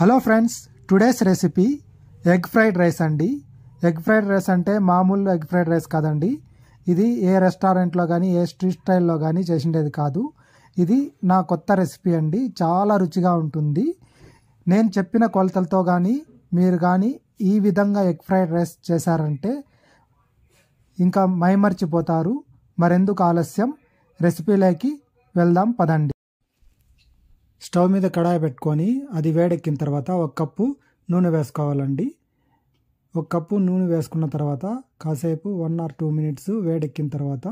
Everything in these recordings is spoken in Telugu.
Hello friends, today's recipe egg fried rice అండి. ఎగ్ ఫ్రైడ్ రైస్ అంటే మామూలు ఎగ్ ఫ్రైడ్ రైస్ కాదండి. ఇది ఏ రెస్టారెంట్లో కానీ ఏ స్ట్రీట్ స్టైల్లో కానీ చేసిండేది కాదు. ఇది నా కొత్త రెసిపీ అండి. చాలా రుచిగా ఉంటుంది. నేను చెప్పిన కొలతలతో కానీ మీరు కానీ ఈ విధంగా ఎగ్ ఫ్రైడ్ రైస్ చేశారంటే ఇంకా మైమర్చిపోతారు. మరెందుకు ఆలస్యం, రెసిపీలోకి వెళ్దాం పదండి. స్టవ్ మీద కడాయి పెట్టుకొని అది వేడెక్కిన తర్వాత 1 కప్పు నూనె వేసుకోవాలండి. 1 కప్పు నూనె వేసుకున్న తర్వాత కాసేపు 1 or 2 minutes వేడెక్కిన తర్వాత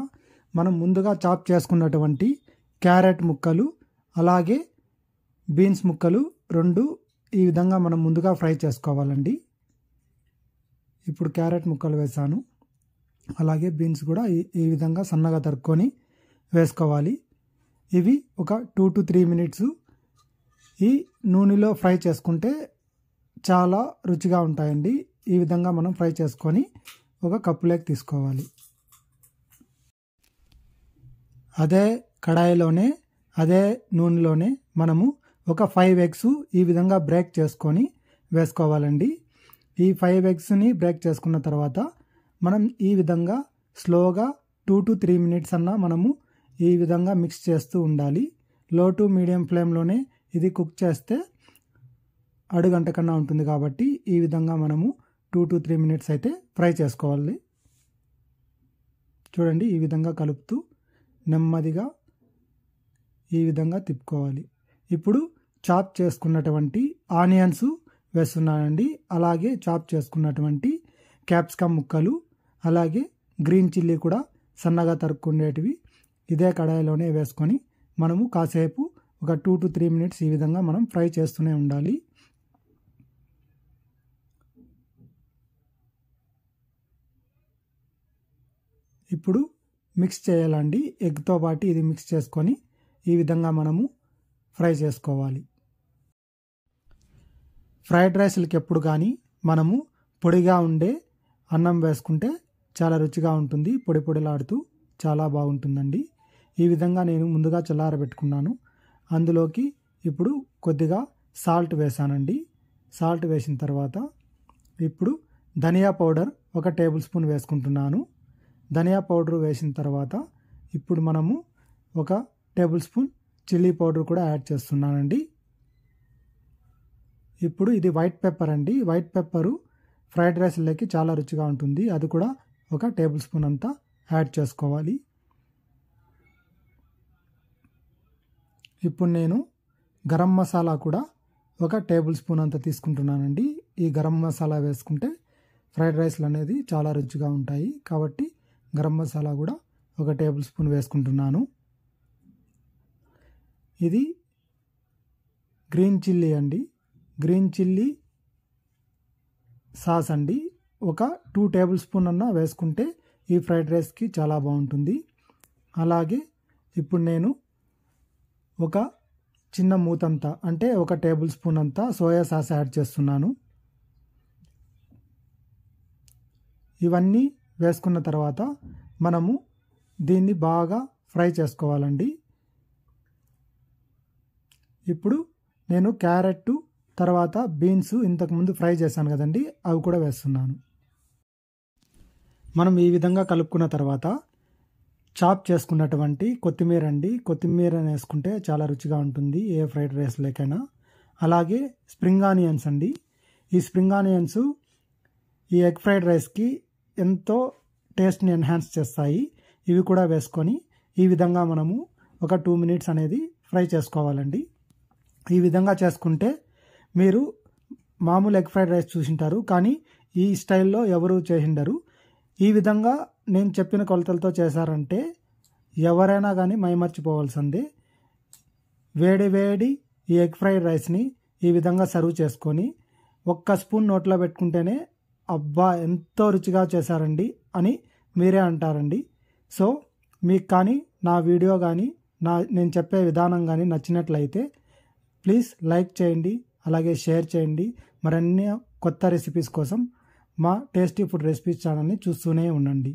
మనం ముందుగా చాప్ చేసుకున్నటువంటి క్యారెట్ ముక్కలు అలాగే బీన్స్ ముక్కలు 2 ఈ విధంగా మనం ముందుగా ఫ్రై చేసుకోవాలండి. ఇప్పుడు క్యారెట్ ముక్కలు వేసాను, అలాగే బీన్స్ కూడా ఈ విధంగా సన్నగా తరుక్కొని వేసుకోవాలి. ఇవి ఒక 2 to 3 minutes ఈ నూనెలో ఫ్రై చేసుకుంటే చాలా రుచిగా ఉంటాయండి. ఈ విధంగా మనం ఫ్రై చేసుకొని ఒక కప్పులోకి తీసుకోవాలి. అదే కడాయిలోనే అదే నూనెలోనే మనము ఒక 5 eggs ఈ విధంగా బ్రేక్ చేసుకొని వేసుకోవాలండి. ఈ 5 eggsని బ్రేక్ చేసుకున్న తర్వాత మనం ఈ విధంగా స్లోగా 2 to 3 minutes అన్నా మనము ఈ విధంగా మిక్స్ చేస్తూ ఉండాలి. లో టు మీడియం ఫ్లేమ్లోనే ఇది కుక్ చేస్తే అడుగంట కన్నా ఉంటుంది కాబట్టి ఈ విధంగా మనము 2 to 3 minutes అయితే ఫ్రై చేసుకోవాలి. చూడండి, ఈ విధంగా కలుపుతూ నెమ్మదిగా ఈ విధంగా తిప్పుకోవాలి. ఇప్పుడు చాప్ చేసుకున్నటువంటి ఆనియన్స్ వేస్తున్నానండి. అలాగే చాప్ చేసుకున్నటువంటి క్యాప్సికమ్ ముక్కలు అలాగే గ్రీన్ చిల్లీ కూడా సన్నగా తరుక్కుండేటివి ఇదే కడాయిలోనే వేసుకొని మనము కాసేపు ఒక 2 to 3 minutes ఈ విధంగా మనం ఫ్రై చేస్తూనే ఉండాలి. ఇప్పుడు మిక్స్ చేయాలండి. ఎగ్తో పాటు ఇది మిక్స్ చేసుకొని ఈ విధంగా మనము ఫ్రై చేసుకోవాలి. ఫ్రైడ్ రైస్లకి ఎప్పుడు కానీ మనము పొడిగా ఉండే అన్నం వేసుకుంటే చాలా రుచిగా ఉంటుంది. పొడి పొడిలాడుతూ చాలా బాగుంటుందండి. ఈ విధంగా నేను ముందుగా చల్లారబెట్టుకున్నాను. అందులోకి ఇప్పుడు కొద్దిగా సాల్ట్ వేసానండి. సాల్ట్ వేసిన తర్వాత ఇప్పుడు ధనియా పౌడర్ 1 tablespoon వేసుకుంటున్నాను. ధనియా పౌడర్ వేసిన తర్వాత ఇప్పుడు మనము 1 tablespoon చిల్లీ పౌడర్ కూడా యాడ్ చేస్తున్నానండి. ఇప్పుడు ఇది వైట్ పెప్పర్ అండి. వైట్ పెప్పరు ఫ్రైడ్ రైస్లోకి చాలా రుచిగా ఉంటుంది. అది కూడా 1 tablespoon అంతా యాడ్ చేసుకోవాలి. ఇప్పుడు నేను గరం మసాలా కూడా 1 tablespoon అంత తీసుకుంటున్నానండి. ఈ గరం మసాలా వేసుకుంటే ఫ్రైడ్ రైస్లు అనేది చాలా రుచిగా ఉంటాయి కాబట్టి గరం మసాలా కూడా 1 tablespoon వేసుకుంటున్నాను. ఇది గ్రీన్ చిల్లీ అండి. గ్రీన్ చిల్లీ సాస్ అండి. 1 2 tablespoon అన్నా వేసుకుంటే ఈ ఫ్రైడ్ రైస్కి చాలా బాగుంటుంది. అలాగే ఇప్పుడు నేను ఒక చిన్న మూతంతా అంటే 1 tablespoon అంతా సోయా సాస్ యాడ్ చేస్తున్నాను. ఇవన్నీ వేసుకున్న తర్వాత మనము దీన్ని బాగా ఫ్రై చేసుకోవాలండి. ఇప్పుడు నేను క్యారెట్ తర్వాత బీన్స్ ఇంతకుముందు ఫ్రై చేశాను కదండి, అవి కూడా వేస్తున్నాను. మనం ఈ విధంగా కలుపుకున్న తర్వాత చాప్ చేసుకున్నటువంటి కొత్తిమీర అండి. కొత్తిమీర వేసుకుంటే చాలా రుచిగా ఉంటుంది ఏ ఫ్రైడ్ రైస్ లేకైనా. అలాగే స్ప్రింగ్ ఆనియన్స్ అండి. ఈ స్ప్రింగ్ ఆనియన్స్ ఈ ఎగ్ ఫ్రైడ్ రైస్కి ఎంతో టేస్ట్ని ఎన్హాన్స్ చేస్తాయి. ఇవి కూడా వేసుకొని ఈ విధంగా మనము ఒక 2 minutes అనేది ఫ్రై చేసుకోవాలండి. ఈ విధంగా చేసుకుంటే మీరు మామూలు ఎగ్ ఫ్రైడ్ రైస్ చూసింటారు కానీ ఈ స్టైల్లో ఎవరు చేసిండరు. ఈ విధంగా నేను చెప్పిన కొలతలతో చేశారంటే ఎవరైనా కానీ మైమర్చిపోవాల్సిందే. వేడి వేడి ఈ ఎగ్ ఫ్రైడ్ రైస్ని ఈ విధంగా సర్వ్ చేసుకొని 1 స్పూన్ నోట్లో పెట్టుకుంటేనే అబ్బా ఎంతో రుచిగా చేశారండి అని మీరే అంటారండి. సో మీకు కానీ నా వీడియో కానీ నేను చెప్పే విధానం కానీ నచ్చినట్లయితే ప్లీజ్ లైక్ చేయండి, అలాగే షేర్ చేయండి. మరిన్ని కొత్త రెసిపీస్ కోసం మా టేస్టీ ఫుడ్ రెసిపీస్ ఛానల్ని చూస్తూనే ఉండండి.